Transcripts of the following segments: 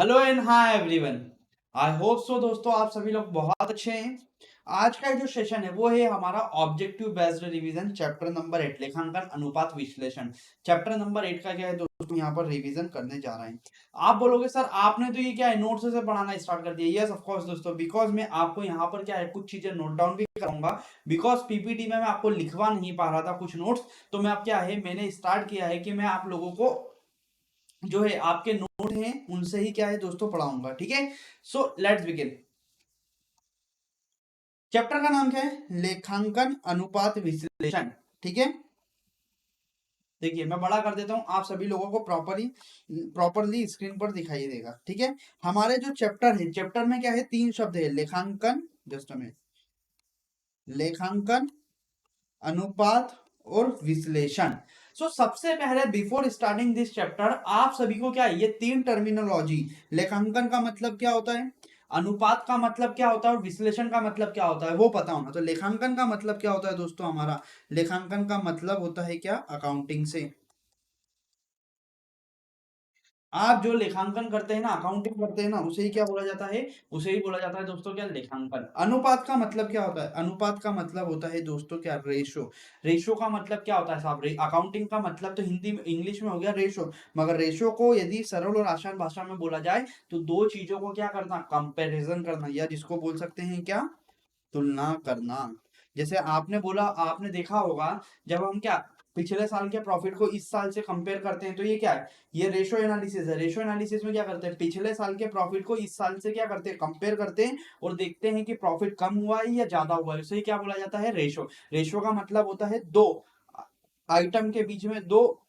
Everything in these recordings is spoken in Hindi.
Hello and hi everyone. I hope so दोस्तों आप सभी लोग बहुत अच्छे हैं। आज का जो सेशन है वो है हमारा objective based revision chapter number 8 लेखांकन अनुपात विश्लेषण। चैप्टर नंबर 8 का क्या है दोस्तों, यहाँ पर रिवीजन करने जा रहे हैं। आप बोलोगे सर आपने तो ये क्या है नोट्स से पढ़ाना स्टार्ट कर दिया। यस ऑफ कोर्स दोस्तों, बिकॉज मैं आपको यहाँ पर क्या है कुछ चीजें नोट डाउन भी करूंगा। बिकॉज पीपीटी में मैं आपको लिखवा नहीं पा रहा था कुछ नोट्स, तो मैं अब क्या है मैंने स्टार्ट किया है कि मैं आप लोगों को जो है आपके नोट हैं उनसे ही क्या है दोस्तों पढ़ाऊंगा। ठीक है, सो लेट्स बिगिन। चैप्टर का नाम क्या है? लेखांकन अनुपात विश्लेषण। ठीक है, देखिए मैं बड़ा कर देता हूं, आप सभी लोगों को प्रॉपरली स्क्रीन पर दिखाई देगा। ठीक है, हमारे जो चैप्टर है, चैप्टर में क्या है तीन शब्द है, लेखांकन, जस्ट में लेखांकन, अनुपात और विश्लेषण। सो सबसे पहले बिफोर स्टार्टिंग दिस चैप्टर आप सभी को क्या है ये तीन टर्मिनोलॉजी, लेखांकन का मतलब क्या होता है, अनुपात का मतलब क्या होता है और विश्लेषण का मतलब क्या होता है वो पता होना। तो लेखांकन का मतलब क्या होता है दोस्तों, हमारा लेखांकन का मतलब होता है क्या, अकाउंटिंग से। आप जो लेखांकन करते हैं ना, अकाउंटिंग करते हैं ना, उसे ही क्या बोला जाता है, उसे ही बोला जाता है दोस्तों क्या, लेखांकन। अनुपात का मतलब क्या होता है, अनुपात का मतलब होता है दोस्तों क्या, रेशो। रेशो का मतलब क्या होता है साहब, अकाउंटिंग का मतलब तो हिंदी में इंग्लिश में हो गया रेशो, मगर रेशो को यदि सरल और आसान भाषा में बोला जाए तो दो चीजों को क्या करना, कंपेरिजन करना, या जिसको बोल सकते हैं क्या, तुलना करना। जैसे आपने बोला, आपने देखा होगा जब हम क्या पिछले साल के प्रॉफिट को इस साल से कंपेयर करते हैं तो ये क्या है, ये रेशो एनालिसिस है। रेशो एनालिसिस में क्या करते हैं, पिछले साल के प्रॉफिट को इस साल से क्या करते हैं, कंपेयर करते हैं और देखते हैं कि प्रॉफिट कम हुआ है या ज्यादा हुआ है, उसे क्या बोला जाता है, रेशो। रेशो का मतलब होता है दो आइटम के बीच में, दो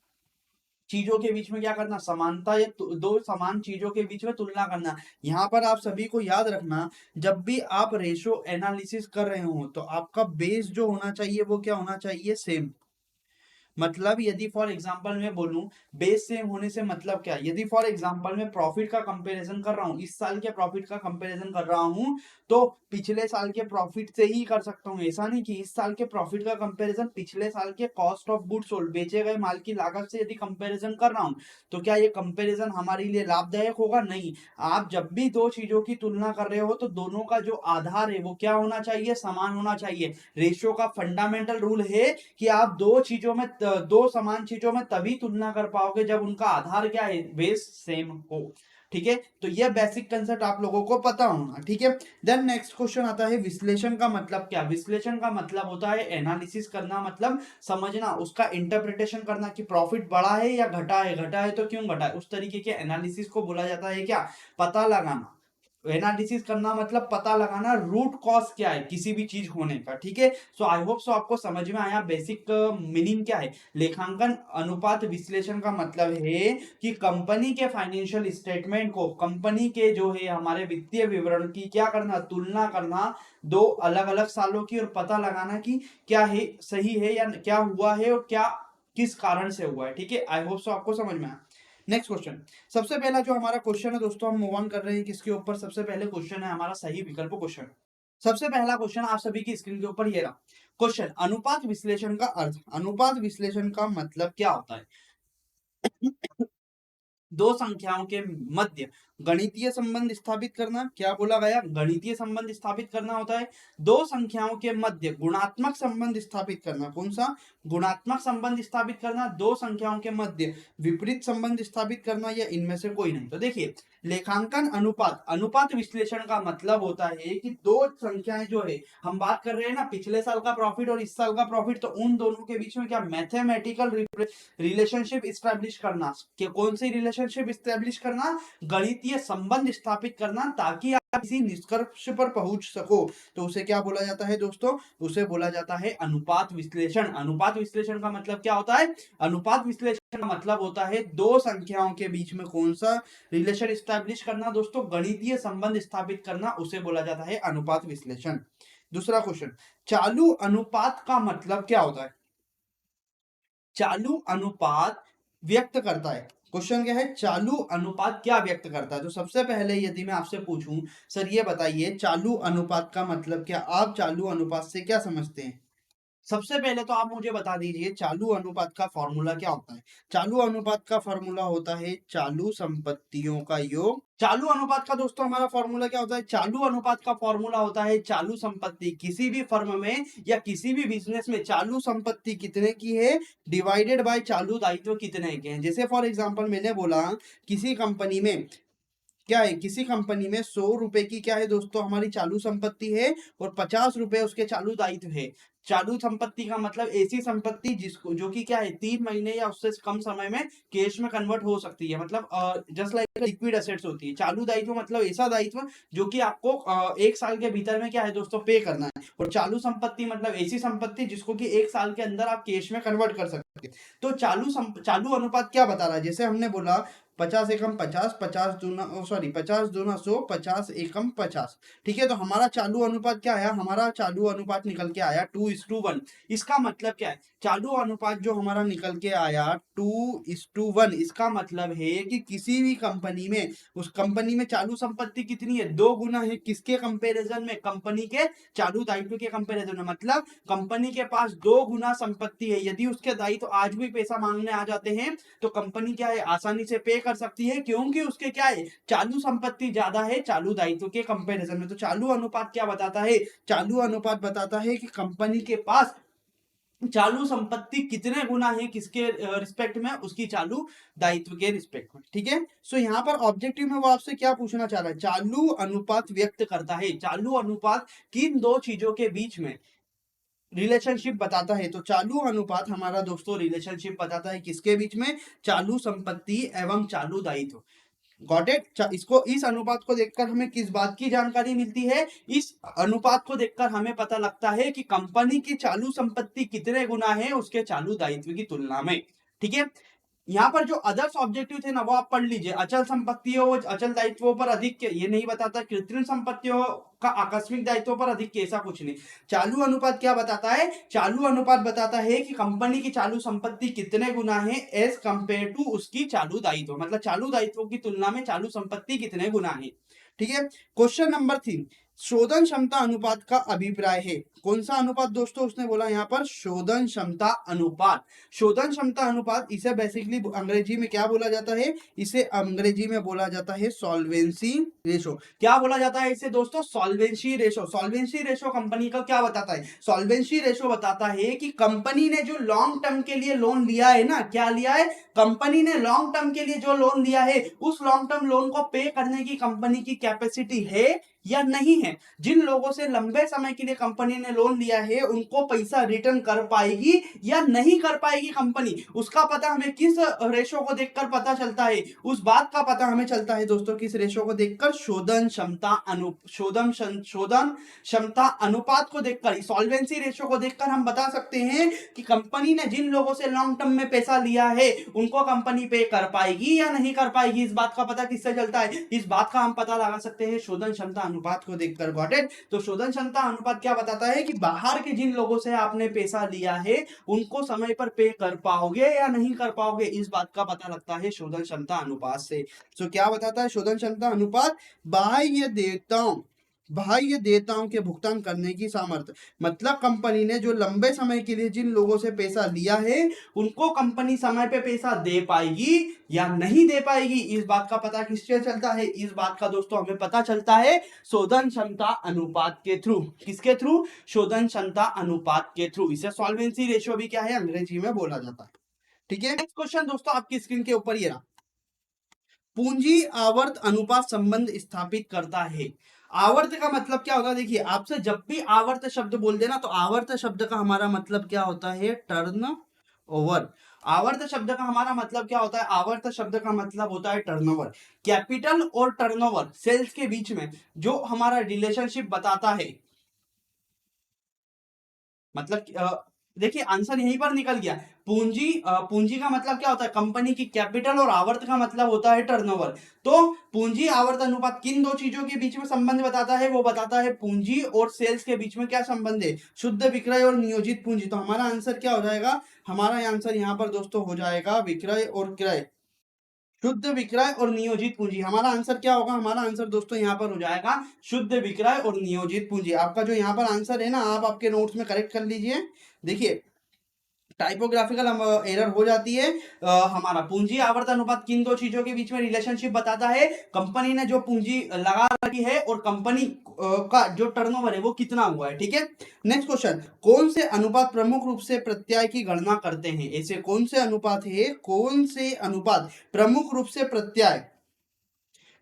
चीजों के बीच में क्या करना, समानता, या दो समान चीजों के बीच में तुलना करना। यहां पर आप सभी को याद रखना, जब भी आप रेशो एनालिसिस कर रहे हो तो आपका बेस जो होना चाहिए वो क्या होना चाहिए, सेम। मतलब यदि फॉर एग्जांपल मैं बोलूं बेस सेम होने से मतलब क्या, यदि फॉर एग्जांपल मैं प्रॉफिट का कंपैरिजन कर रहा हूं, इस साल के प्रॉफिट का कंपैरिजन कर रहा हूं, तो पिछले साल के प्रॉफिट से ही कर सकता हूं। ऐसा नहीं कि इस साल के प्रॉफिट का कंपैरिजन पिछले साल के कॉस्ट ऑफ गुड्स सोल्ड, बेचे गए माल की लागत से यदि कंपैरिजन कर रहा हूं तो क्या ये कंपैरिजन हमारे लिए लाभदायक होगा, नहीं। आप जब भी दो चीजों की तुलना कर रहे हो तो दोनों का जो आधार है वो क्या होना चाहिए, समान होना चाहिए। रेशियो का फंडामेंटल रूल है कि आप दो चीजों में, दो समान चीजों में तभी तुलना कर पाओगे जब उनका आधार क्या है, बेस सेम हो। ठीक है, तो यह बेसिक कंसेप्ट आप लोगों को पता होना। ठीक है, देन नेक्स्ट क्वेश्चन आता है विश्लेषण का मतलब क्या। विश्लेषण का मतलब होता है एनालिसिस करना, मतलब समझना, उसका इंटरप्रिटेशन करना कि प्रॉफिट बढ़ा है या घटा है, घटा है तो क्यों घटा है, उस तरीके के एनालिसिस को बोला जाता है क्या, पता लगाना। एनालिसिस करना मतलब पता लगाना रूट कॉज क्या है किसी भी चीज होने का। ठीक है, सो आई होप सो आपको समझ में आया बेसिक मीनिंग क्या है। लेखांकन अनुपात विश्लेषण का मतलब है कि कंपनी के फाइनेंशियल स्टेटमेंट को, कंपनी के जो है हमारे वित्तीय विवरण की क्या करना, तुलना करना दो अलग अलग सालों की, और पता लगाना कि क्या है, सही है या क्या हुआ है और क्या किस कारण से हुआ है। ठीक है, आई होप सो आपको समझ में आया। नेक्स्ट क्वेश्चन, सबसे पहला जो हमारा क्वेश्चन है दोस्तों, हम मूव ऑन कर रहे हैं किसके ऊपर, सबसे पहले क्वेश्चन है हमारा सही विकल्प क्वेश्चन। सबसे पहला क्वेश्चन आप सभी की स्क्रीन के ऊपर ये रहा क्वेश्चन, अनुपात विश्लेषण का अर्थ। अनुपात विश्लेषण का मतलब क्या होता है, दो संख्याओं के मध्य गणितीय संबंध स्थापित करना। क्या बोला गया, गणितीय संबंध स्थापित करना होता है। दो संख्याओं के मध्य गुणात्मक संबंध स्थापित करना, कौन सा, गुणात्मक संबंध स्थापित करना। दो संख्याओं के मध्य विपरीत संबंध स्थापित करना, या इनमें से कोई नहीं। तो देखिए लेखांकन अनुपात, अनुपात विश्लेषण का मतलब होता है कि दो संख्याएं जो है, हम बात कर रहे हैं ना पिछले साल का प्रॉफिट और इस साल का प्रॉफिट, तो उन दोनों के बीच में क्या मैथमेटिकल रिलेशनशिप स्टैब्लिश करना। कि कौन सी रिलेशनशिप स्टैब्लिश करना, गणितीय संबंध स्थापित करना, ताकि आप किसी निष्कर्ष पर पहुंच सको। तो उसे क्या बोला जाता है दोस्तों, उसे बोला जाता है अनुपात विश्लेषण। अनुपात विश्लेषण का मतलब क्या होता है, अनुपात विश्लेषण का मतलब होता है दो संख्याओं के बीच में कौन सा रिलेशन स्टैब्लिश करना दोस्तों, गणितीय संबंध स्थापित करना, उसे बोला जाता है अनुपात विश्लेषण। दूसरा क्वेश्चन, चालू अनुपात का मतलब क्या होता है। चालू अनुपात व्यक्त करता है, क्वेश्चन क्या है, चालू अनुपात क्या व्यक्त करता है। तो सबसे पहले यदि मैं आपसे पूछूं, सर ये बताइए चालू अनुपात का मतलब क्या, आप चालू अनुपात से क्या समझते हैं। सबसे पहले तो आप मुझे बता दीजिए चालू अनुपात का फॉर्मूला क्या होता है। चालू अनुपात का फॉर्मूला होता है चालू संपत्तियों का योग। चालू अनुपात का दोस्तों हमारा फॉर्मूला क्या होता है। चालू अनुपात का फॉर्मूला होता है चालू संपत्ति किसी भी फर्म में या किसी भी बिजनेस में चालू संपत्ति कितने की है डिवाइडेड बाय चालू दायित्व कितने के हैं। जैसे फॉर एग्जांपल मैंने बोला किसी कंपनी में क्या है, किसी कंपनी में 100 रुपए की क्या है दोस्तों हमारी चालू संपत्ति है और 50 रुपए उसके चालू दायित्व है। चालू संपत्ति का मतलब ऐसी संपत्ति जिसको जो कि क्या है 3 महीने या उससे कम समय में कैश में कन्वर्ट हो सकती है। मतलब जस्ट लाइक लिक्विड एसेट्स होती है। चालू दायित्व मतलब ऐसा दायित्व जो कि आपको 1 साल के भीतर में क्या है दोस्तों पे करना है। और चालू संपत्ति मतलब ऐसी संपत्ति जिसको कि 1 साल के अंदर आप कैश में कन्वर्ट कर सकते हैं। तो चालू अनुपात क्या बता रहा है। जैसे हमने बोला 50 एकम 50, 50 दूना 100, 50 एकम 50। ठीक है, तो हमारा चालू अनुपात क्या आया, हमारा चालू अनुपात निकल के आया 2:1। इसका मतलब क्या है, चालू अनुपात जो हमारा निकल के आया 2:1, इसका मतलब है कि किसी भी कंपनी में उस कंपनी में चालू संपत्ति कितनी है, 2 गुना है। किसके कंपेरिजन में, कंपनी के चालू दायित्व के कंपेरिजन में। मतलब कंपनी के पास 2 गुना संपत्ति है। यदि उसके दायित्व आज भी पैसा मांगने आ जाते हैं तो कंपनी क्या है आसानी से पे कर सकती है, क्योंकि उसके क्या है चालू संपत्ति ज्यादा है चालू दायित्व के कंपैरिजन में। तो चालू अनुपात क्या बताता है, चालू अनुपात बताता है कि कंपनी के पास चालू संपत्ति कितने गुना है किसके रिस्पेक्ट में, उसकी चालू दायित्व के रिस्पेक्ट में। ठीक है, सो यहाँ पर ऑब्जेक्टिव में वो आपसे क्या पूछना चाह रहा है, चालू अनुपात व्यक्त करता है, चालू अनुपात किन दो चीजों के बीच में रिलेशनशिप बताता है। तो चालू अनुपात हमारा दोस्तों रिलेशनशिप बताता है किसके बीच में, चालू संपत्ति एवं चालू दायित्व। Got it. इसको इस अनुपात को देखकर हमें किस बात की जानकारी मिलती है, इस अनुपात को देखकर हमें पता लगता है कि कंपनी की चालू संपत्ति कितने गुना है उसके चालू दायित्व की तुलना में। ठीक है, यहाँ पर जो अदर्स ऑब्जेक्टिव थे ना वो आप पढ़ लीजिए। अचल संपत्तियों अचल दायित्वों पर अधिक ये नहीं बताता, कृत्रिम संपत्तियों का आकस्मिक दायित्वों पर अधिक ऐसा कुछ नहीं। चालू अनुपात क्या बताता है, चालू अनुपात बताता है कि कंपनी की चालू संपत्ति कितने गुना है एज कंपेयर टू उसकी चालू दायित्व। मतलब चालू दायित्वों की तुलना में चालू संपत्ति कितने गुना है। ठीक है, क्वेश्चन नंबर 3, शोधन क्षमता अनुपात का अभिप्राय है। कौन सा अनुपात दोस्तों, उसने बोला यहाँ पर शोधन क्षमता अनुपात। शोधन क्षमता अनुपात इसे बेसिकली अंग्रेजी में क्या बोला जाता है, इसे अंग्रेजी में बोला जाता है सॉल्वेंसी रेशो। क्या बोला जाता है इसे दोस्तों, solvency ratio. Solvency ratio company का क्या बताता है, सॉल्वेंसी रेशो बताता है कि कंपनी ने जो लॉन्ग टर्म के लिए लोन लिया है ना, क्या लिया है, कंपनी ने लॉन्ग टर्म के लिए जो लोन लिया है उस लॉन्ग टर्म लोन को पे करने की कंपनी की कैपेसिटी है या नहीं है। जिन लोगों से लंबे समय के लिए कंपनी ने लोन लिया है उनको पैसा रिटर्न कर पाएगी या नहीं कर पाएगी कंपनी, उसका पता हमें किस रेशो को देखकर पता चलता है, उस बात का पता हमें चलता है दोस्तों किस रेशो को देखकर, शोधन क्षमता अनुपात को देखकर, सॉल्वेंसी रेशो को देखकर हम बता सकते हैं कि कंपनी ने जिन लोगों से लॉन्ग टर्म में पैसा लिया है उनको कंपनी पे कर पाएगी या नहीं कर पाएगी। इस बात का पता किससे चलता है, इस बात का हम पता लगा सकते हैं शोधन क्षमता अनुपात को देखकर। Got it. तो शोधन क्षमता अनुपात क्या बताता है कि बाहर के जिन लोगों से आपने पैसा लिया है उनको समय पर पे कर पाओगे या नहीं कर पाओगे, इस बात का पता लगता है शोधन क्षमता अनुपात से। तो क्या बताता है शोधन क्षमता अनुपात, बाह्य देयताओं के भुगतान करने की सामर्थ्य। मतलब कंपनी ने जो लंबे समय के लिए जिन लोगों से पैसा लिया है उनको कंपनी समय पे पैसा दे पाएगी या नहीं दे पाएगी, इस बात का पता किससे चलता है, इस बात का दोस्तों हमें पता चलता है शोधन क्षमता अनुपात के थ्रू। किसके थ्रू, शोधन क्षमता अनुपात के थ्रू। इसे सॉल्वेंसी रेशियो भी क्या है अंग्रेजी में बोला जाता है। ठीक है, नेक्स्ट क्वेश्चन दोस्तों आपकी स्क्रीन के ऊपर ये रहा, पूंजी आवर्त अनुपात संबंध स्थापित करता है। आवर्त का मतलब क्या होता है, देखिए आपसे जब भी आवर्त शब्द बोल देना तो आवर्त शब्द का हमारा मतलब क्या होता है, टर्न ओवर। आवर्त शब्द का हमारा मतलब क्या होता है, आवर्त शब्द का मतलब होता है टर्नओवर। कैपिटल और टर्नओवर सेल्स के बीच में जो हमारा रिलेशनशिप बताता है, मतलब देखिए आंसर यहीं पर निकल गया। पूंजी का मतलब क्या होता है, कंपनी की कैपिटल, और आवर्त का मतलब होता है टर्नओवर। तो पूंजी आवर्त अनुपात किन दो चीजों के बीच में संबंध बताता है, वो बताता है पूंजी और सेल्स के बीच में क्या संबंध है, शुद्ध विक्रय और नियोजित पूंजी। तो हमारा आंसर क्या हो जाएगा, हमारा आंसर यहाँ पर दोस्तों हो जाएगा विक्रय और क्रय। शुद्ध विक्रय और नियोजित पूंजी। हमारा आंसर क्या होगा? हमारा आंसर दोस्तों यहाँ पर हो जाएगा शुद्ध विक्रय और नियोजित पूंजी। आपका जो यहाँ पर आंसर है ना, आप आपके नोट्स में करेक्ट कर लीजिए। देखिए टाइपोग्राफिकल एरर हो जाती है। हमारा पूंजी आवर्त अनुपात किन दो चीजों के बीच में रिलेशनशिप बताता है? कंपनी ने जो पूंजी लगा रखी है और कंपनी का जो टर्नओवर है वो कितना हुआ है। ठीक है, नेक्स्ट क्वेश्चन, कौन से अनुपात प्रमुख रूप से प्रत्यय की गणना करते हैं? ऐसे कौन से अनुपात है, कौन से अनुपात प्रमुख रूप से प्रत्यय,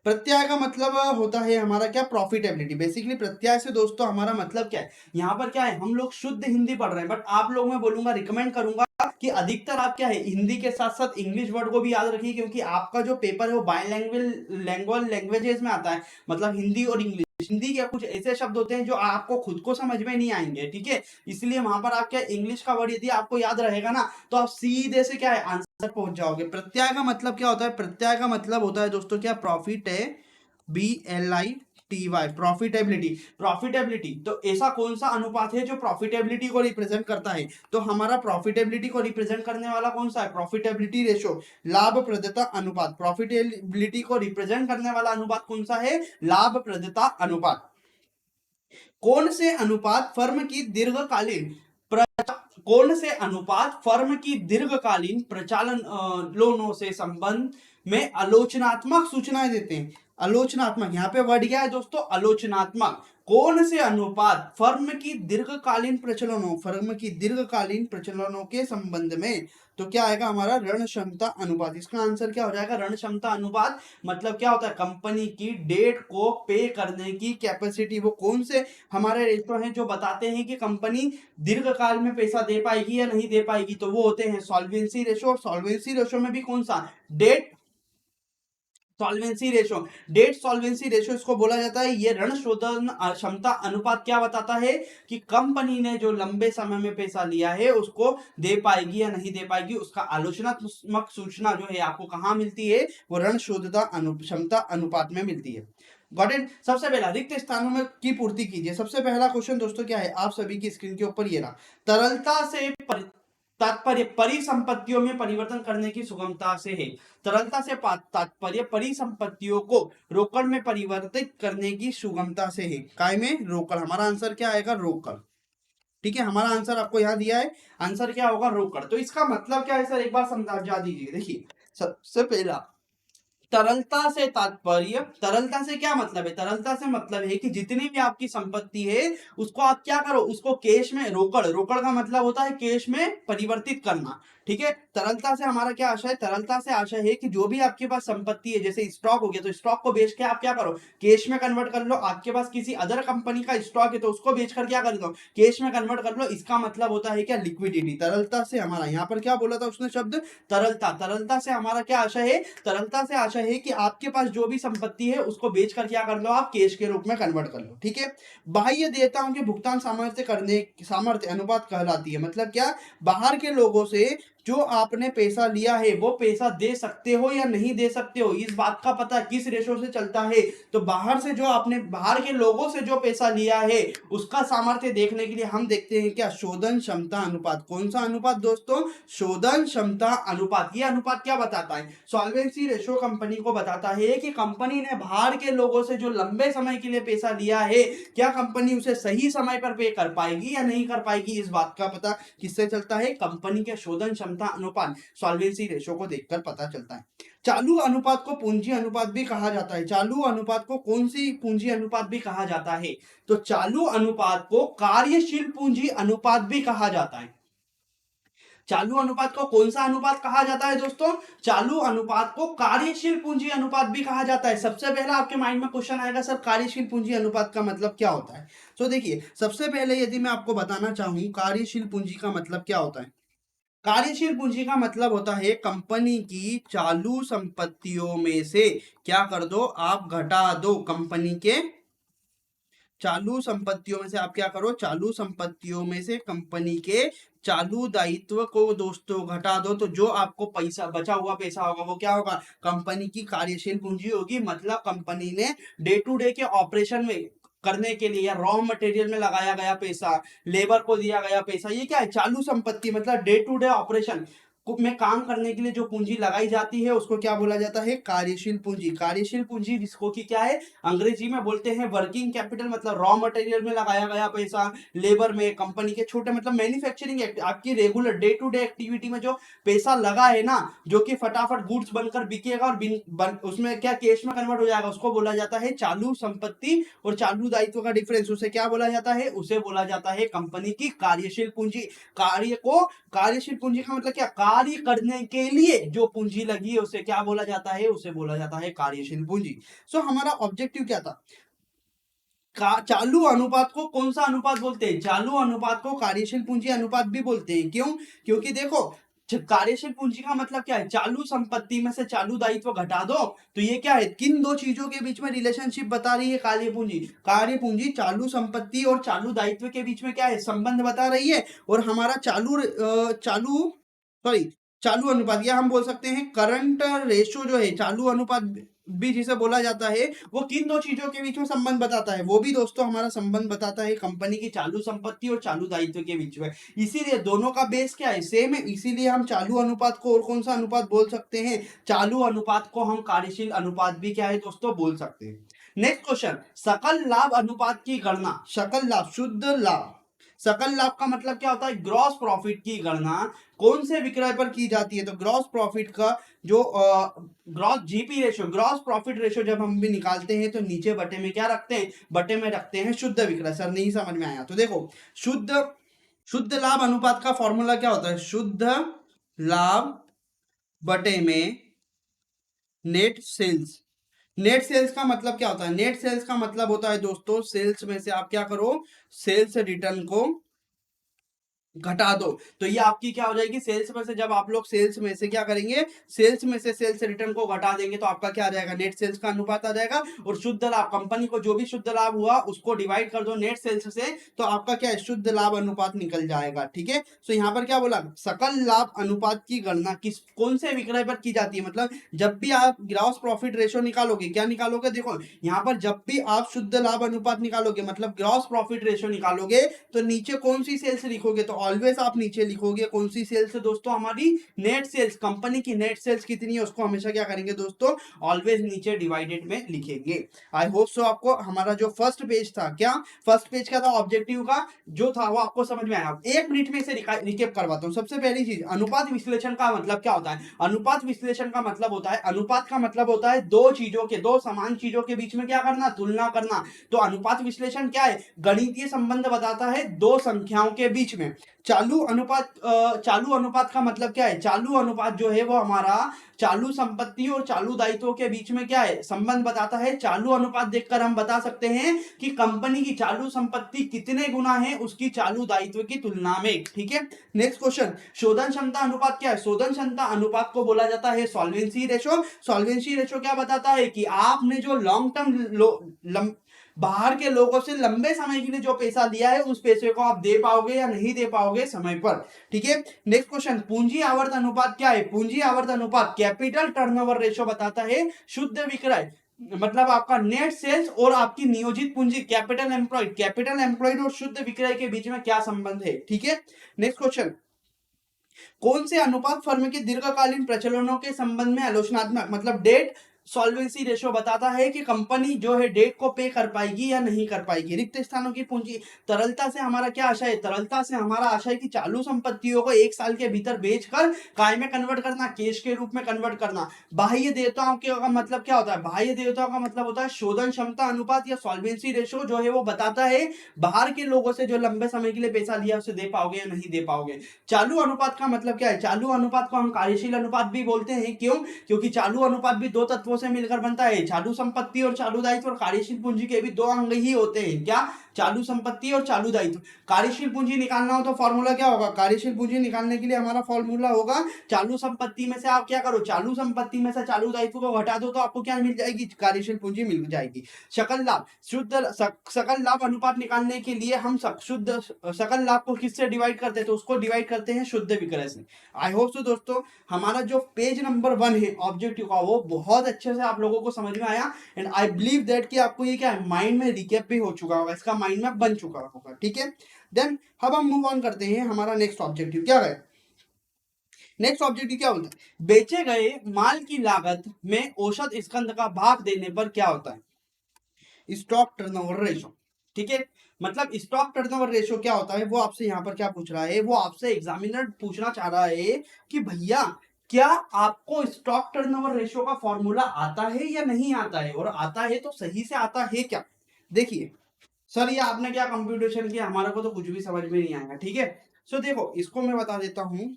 प्रत्यय का मतलब होता है हमारा क्या? प्रॉफिटेबिलिटी। बेसिकली प्रत्यय से दोस्तों हमारा मतलब क्या है? यहाँ पर क्या है, हम लोग शुद्ध हिंदी पढ़ रहे हैं, बट आप लोग मैं बोलूंगा, रिकमेंड करूंगा कि अधिकतर आप क्या है, हिंदी के साथ साथ इंग्लिश वर्ड को भी याद रखिए, क्योंकि आपका जो पेपर है वो बाइलैंग्वेज लैंग्वेजेस में आता है, मतलब हिंदी और इंग्लिश। हिंदी के कुछ ऐसे शब्द होते हैं जो आपको खुद को समझ में नहीं आएंगे। ठीक है, इसलिए वहां पर आप क्या, इंग्लिश का वर्ड यदि आपको याद रहेगा ना, तो आप सीधे से क्या है, आंसर पहुंच जाओगे। प्रत्यय का मतलब क्या होता है? प्रत्यय का मतलब होता है दोस्तों क्या? प्रॉफिट है, BLITY, प्रॉफिटेबिलिटी। प्रॉफिटेबिलिटी तो ऐसा कौन सा अनुपात है जो प्रॉफिटेबिलिटी को रिप्रेजेंट करता है? तो हमारा प्रॉफिटेबिलिटी को रिप्रेजेंट करने वाला कौन सा है? प्रॉफिटेबिलिटी रेशो, लाभप्रदता अनुपात। प्रॉफिटेबिलिटी को रिप्रेजेंट करने वाला अनुपात कौन सा है? लाभप्रदता अनुपात। कौन से अनुपात फर्म की दीर्घकालीन कौन से अनुपात फर्म की दीर्घकालीन प्रचालन लोनों से संबंध में आलोचनात्मक सूचनाएं देते हैं? आलोचनात्मक, यहाँ पे वर्ड क्या है दोस्तों? आलोचनात्मक। कौन से अनुपात फर्म की दीर्घकालीन प्रचलनों के संबंध में? तो क्या आएगा हमारा? ऋण क्षमता अनुपात। इसका आंसर क्या हो जाएगा? ऋण क्षमता अनुपात। मतलब क्या होता है? कंपनी की डेट को पे करने की कैपेसिटी। वो कौन से हमारे रेशो हैं जो बताते हैं कि कंपनी दीर्घकाल में पैसा दे पाएगी या नहीं दे पाएगी? तो वो होते हैं सॉल्वेंसी रेशो। और सॉल्वेंसी रेशो में भी कौन सा? Debt solvency ratio. Debt solvency ratio इसको बोला जाता है। ये ऋण शोधन क्षमता अनुपात क्या बताता है कि कंपनी ने जो लंबे समय में पैसा लिया है उसको दे पाएगी या नहीं दे पाएगी। उसका आलोचनात्मक सूचना जो है आपको कहां मिलती है? वो ऋण शोधता क्षमता अनुपात में मिलती है। Got it. सबसे पहला, रिक्त स्थानों में की पूर्ति कीजिए। सबसे पहला क्वेश्चन दोस्तों क्या है? आप सभी की स्क्रीन के ऊपर ये रहा, तरलता से तात्पर्य परिसंपत्तियों में परिवर्तन करने की सुगमता से है। तरलता से तात्पर्य परिसंपत्तियों को रोकड़ में परिवर्तित करने की सुगमता से है। काय में? रोकड़। हमारा आंसर क्या आएगा? रोकड़। ठीक है, हमारा आंसर आपको यहाँ दिया है, आंसर क्या होगा? रोकड़। तो इसका मतलब क्या है सर? एक बार समझा दीजिए। देखिए सबसे पहला, तरलता से तात्पर्य, तरलता से क्या मतलब है? तरलता से मतलब है कि जितनी भी आपकी संपत्ति है उसको आप क्या करो? उसको कैश में, रोकड़, रोकड़ का मतलब होता है कैश में परिवर्तित करना। ठीक है, तरलता से हमारा क्या आशय है? तरलता से आशय है कि जो भी आपके पास संपत्ति है, जैसे स्टॉक हो गया, तो स्टॉक को बेच के आप क्या करो? कैश में कन्वर्ट कर लो। आपके पास किसी अदर कंपनी का स्टॉक है तो उसको बेचकर क्या कर दो? कैश में कन्वर्ट कर लो। इसका मतलब होता है क्या? लिक्विडिटी। तरलता से हमारा यहाँ पर क्या बोला था उसने शब्द? तरलता। तरलता से हमारा क्या आशय है? तरलता से आशय है कि आपके पास जो भी संपत्ति है उसको बेचकर क्या कर लो? आप कैश के रूप में कन्वर्ट कर लो। ठीक है, बाह्य देयताओं के भुगतान सामर्थ्य अनुपात कहलाती है। मतलब क्या? बाहर के लोगों से जो आपने पैसा लिया है वो पैसा दे सकते हो या नहीं दे सकते हो, इस बात का पता किस रेशो से चलता है? तो बाहर से जो आपने, बाहर के लोगों से जो पैसा लिया है उसका सामर्थ्य देखने के लिए हम देखते हैं क्या? शोधन क्षमता अनुपात। कौन सा अनुपात दोस्तों? शोधन क्षमता अनुपात। ये अनुपात क्या बताता है? सॉल्वेंसी रेशो कंपनी को बताता है कि कंपनी ने बाहर के लोगों से जो लंबे समय के लिए पैसा लिया है, क्या कंपनी उसे सही समय पर पे कर पाएगी या नहीं कर पाएगी? इस बात का पता किससे चलता है? कंपनी के शोधन क्षमता अनुपात, सॉल्वेंसी रेशो को देखकर पता चलता है। चालू अनुपात को पूंजी अनुपात भी कहा जाता है। चालू अनुपात को कौन सी पूंजी अनुपात भी कहा जाता है? तो चालू अनुपात को कार्यशील पूंजी अनुपात भी कहा जाता है। चालू अनुपात को कौन सा अनुपात कहा जाता है दोस्तों? चालू अनुपात को कार्यशील पूंजी अनुपात भी कहा जाता है। सबसे पहला आपके माइंड में क्वेश्चन आएगा, सर कार्यशील पूंजी अनुपात का मतलब क्या होता है? तो देखिए सबसे पहले यदि मैं आपको बताना चाहूं कार्यशील पूंजी का मतलब क्या होता है, कार्यशील पूंजी का मतलब होता है कंपनी की चालू संपत्तियों में से क्या कर दो? आप घटा दो। कंपनी के चालू संपत्तियों में से आप क्या करो? चालू संपत्तियों में से कंपनी के चालू दायित्व को दोस्तों घटा दो। तो जो आपको पैसा, बचा हुआ पैसा होगा वो क्या होगा? कंपनी की कार्यशील पूंजी होगी। मतलब कंपनी ने डे टू डे के ऑपरेशन में करने के लिए या रॉ मटेरियल में लगाया गया पैसा, लेबर को दिया गया पैसा, ये क्या है? चालू संपत्ति। मतलब डे टू डे ऑपरेशन, में काम करने के लिए जो पूंजी लगाई जाती है उसको क्या बोला जाता है? कार्यशील पूंजी। कार्यशील पूंजी जिसको कि क्या है, अंग्रेजी में बोलते हैं वर्किंग कैपिटल, मतलब रॉ मटेरियल में लगाया गया पैसा, लेबर में, कंपनी के छोटे मतलब मैन्युफैक्चरिंग आपकी regular day to day activity में जो पैसा लगा है ना, जो कि फटाफट गुड्स बनकर बिकेगा और उसमें क्या कैश में कन्वर्ट हो जाएगा, उसको बोला जाता है चालू संपत्ति। और चालू दायित्व का डिफरेंस, उसे क्या बोला जाता है? उसे बोला जाता है कंपनी की कार्यशील पूंजी। कार्य को कार्यशील पूंजी का मतलब क्या? कार्य करने के लिए जो पूंजी लगी है उसे क्या बोला जाता है? उसे बोला जाता है कार्यशील पूंजी। सो हमारा ऑब्जेक्टिव क्या था? चालू अनुपात को कौन सा अनुपात बोलते हैं? चालू अनुपात को कार्यशील पूंजी अनुपात भी बोलते हैं। क्यों? क्योंकि देखो, कार्यशील पूंजी का मतलब क्या है? चालू संपत्ति में से चालू दायित्व घटा दो, तो ये क्या है? किन दो चीजों के बीच में रिलेशनशिप बता रही है कार्य पूंजी? कार्य पूंजी चालू संपत्ति और चालू दायित्व के बीच में क्या है? संबंध बता रही है। और हमारा चालू अनुपात, या हम बोल सकते हैं करंट रेशो जो है, चालू अनुपात भी जिसे बोला जाता है, वो किन दो चीजों के बीच में संबंध बताता है? वो भी दोस्तों हमारा संबंध बताता है कंपनी की चालू संपत्ति और चालू दायित्व के बीच में। इसीलिए दोनों का बेस क्या है? सेम है। इसीलिए हम चालू अनुपात को और कौन सा अनुपात बोल सकते हैं? चालू अनुपात को हम कार्यशील अनुपात भी क्या है दोस्तों? बोल सकते हैं। नेक्स्ट क्वेश्चन, सकल लाभ अनुपात की गणना। सकल लाभ, शुद्ध लाभ। सकल लाभ का मतलब क्या होता है? ग्रॉस प्रॉफिट की गणना कौन से विक्रय पर की जाती है? तो ग्रॉस प्रॉफिट का जो gross GP ratio, gross profit ratio जब हम भी निकालते हैं तो नीचे बटे में क्या रखते हैं? बटे में रखते हैं शुद्ध विक्रय। सर नहीं समझ में आया तो देखो, शुद्ध शुद्ध लाभ अनुपात का फॉर्मूला क्या होता है? शुद्ध लाभ बटे में नेट सेल्स। नेट सेल्स का मतलब क्या होता है? नेट सेल्स का मतलब होता है दोस्तों, सेल्स में से आप क्या करो? सेल्स रिटर्न को घटा दो। तो ये आपकी क्या हो जाएगी? सेल्स में से, जब आप लोग सेल्स में से क्या करेंगे? सेल्स में से सेल्स रिटर्न को घटा देंगे तो आपका क्या आ जाएगा? नेट सेल्स का अनुपात आ जाएगा। और शुद्ध लाभ, कंपनी को जो भी शुद्ध लाभ हुआ उसको डिवाइड कर दो नेट सेल्स से, तो आपका क्या है? शुद्ध लाभ अनुपात निकल जाएगा। ठीक है। तो यहाँ पर क्या बोला? सकल लाभ अनुपात की गणना कौन से विक्रय पर की जाती है? मतलब जब भी आप ग्रॉस प्रॉफिट रेशो निकालोगे, क्या निकालोगे? देखो यहाँ पर जब भी आप शुद्ध लाभ अनुपात निकालोगे, मतलब ग्रॉस प्रॉफिट रेशो निकालोगे, तो नीचे कौन सी सेल्स लिखोगे? तो ऑलवेज आप नीचे लिखोगे कौन सी सेल्स है दोस्तों? हमारी नेट सेल्स। कंपनी की नेट सेल्स कितनी है उसको हमेशा क्या करेंगे दोस्तों? ऑलवेज नीचे डिवाइडेड में लिखेंगे। आई होप सो आपको हमारा जो फर्स्ट पेज था, क्या फर्स्ट पेज का था ऑब्जेक्टिव का जो था, वो आपको समझ में आया। एक मिनट में इसे रिकेप करवाता हूं। सबसे पहली चीज, अनुपात विश्लेषण का मतलब क्या होता है? अनुपात विश्लेषण का मतलब होता है, अनुपात का मतलब होता है दो चीजों के, दो समान चीजों के बीच में क्या करना? तुलना करना। तो अनुपात विश्लेषण क्या है? गणितीय संबंध बताता है दो संख्याओं के बीच में। चालू अनुपात का मतलब क्या है? चालू अनुपात जो है वो हमारा चालू संपत्ति और चालू दायित्वों के बीच में क्या है? संबंध बताता है। चालू अनुपात देखकर हम बता सकते हैं कि कंपनी की चालू संपत्ति कितने गुना है उसकी चालू दायित्व की तुलना में। ठीक है। नेक्स्ट क्वेश्चन, शोधन क्षमता अनुपात क्या है? शोधन क्षमता अनुपात को बोला जाता है सॉल्वेंसी रेशो। सॉल्वेंसी रेशो क्या बताता है? कि आपने जो लॉन्ग टर्म बाहर के लोगों से लंबे समय के लिए जो पैसा लिया है उस पैसे को आप दे पाओगे या नहीं दे पाओगे समय पर। ठीक है। नेक्स्ट क्वेश्चन, पूंजी आवर्त अनुपात क्या है? पूंजी आवर्त अनुपात कैपिटल टर्नओवर रेशो बताता है शुद्ध विक्रय, मतलब आपका नेट सेल्स और आपकी नियोजित पूंजी कैपिटल एम्प्लॉयड और शुद्ध विक्रय के बीच में क्या संबंध है। ठीक है। नेक्स्ट क्वेश्चन, कौन से अनुपात फर्म के दीर्घकालीन प्रचलनों के संबंध में आलोचनात्मक, मतलब डेट सॉल्वेंसी रेशो बताता है कि कंपनी जो है डेट को पे कर पाएगी या नहीं कर पाएगी। रिक्त स्थानों की पूंजी, तरलता से हमारा क्या आशा है? तरलता से हमारा आशा है कि चालू संपत्तियों को एक साल के भीतर बेचकर काय में कन्वर्ट करना, कैश के रूप में कन्वर्ट करना। बाह्य देवताओं के का मतलब क्या होता है? बाह्य देवताओं का मतलब होता है शोधन क्षमता अनुपात या सॉल्वेंसी रेशो जो है वो बताता है बाहर के लोगों से जो लंबे समय के लिए पैसा लिया उसे दे पाओगे या नहीं दे पाओगे। चालू अनुपात का मतलब क्या है? चालू अनुपात को हम कार्यशील अनुपात भी बोलते हैं। क्यों? क्योंकि चालू अनुपात भी दो तत्वों से मिलकर बनता है, चालू संपत्ति और चालू दायित्व। और कार्यशील पूंजी के भी दो अंग ही होते हैं, क्या? चालू संपत्ति और चालू दायित्व। कार्यशील पूंजी निकालना हो तो फॉर्मूला क्या होगा? कार्यशील पूंजी निकालने के लिए हमारा फॉर्मूला होगा, चालू संपत्ति में से आप क्या करो? चालू संपत्ति में से चालू दायित्व को घटा दो तो आपको क्या मिल जाएगी? कार्यशील पूंजी मिल जाएगी। सकल लाभ, सकल लाभ अनुपात निकालने के लिए हम शुद्ध सकल लाभ को किससे डिवाइड करते हैं? तो उसको डिवाइड करते हैं शुद्ध विक्रय से। आई होप सो दोस्तों हमारा जो पेज नंबर 1 है ऑब्जेक्टिव का, वो बहुत अच्छे से आप लोगों को समझ में आया। एंड आई बिलीव दैट कि आपको ये क्या है, माइंड में रिकैप भी हो चुका होगा, इसका माइंड में बन चुका होगा। ठीक है। देन अब हम मूव ऑन करते हैं, हमारा नेक्स्ट ऑब्जेक्टिव क्या है? नेक्स्ट ऑब्जेक्टिव क्या होता है, बेचे गए माल की लागत में औसत स्कंद का भाग देने पर क्या होता है, स्टॉक टर्नओवर रेशो। ठीक है, मतलब स्टॉक टर्नओवर रेशो क्या होता है, वो आपसे यहाँ पर क्या पूछ रहा है, वो आपसे एग्जामिनर पूछना चाह रहा है कि भैया क्या आपको स्टॉक टर्नओवर रेशो का फॉर्मूला आता है या नहीं आता है, और आता है तो सही से आता है क्या। देखिए सर ये आपने क्या कंप्यूटेशन किया, हमारे को तो कुछ भी समझ में नहीं आएगा। ठीक है, सो देखो इसको मैं बता देता हूँ,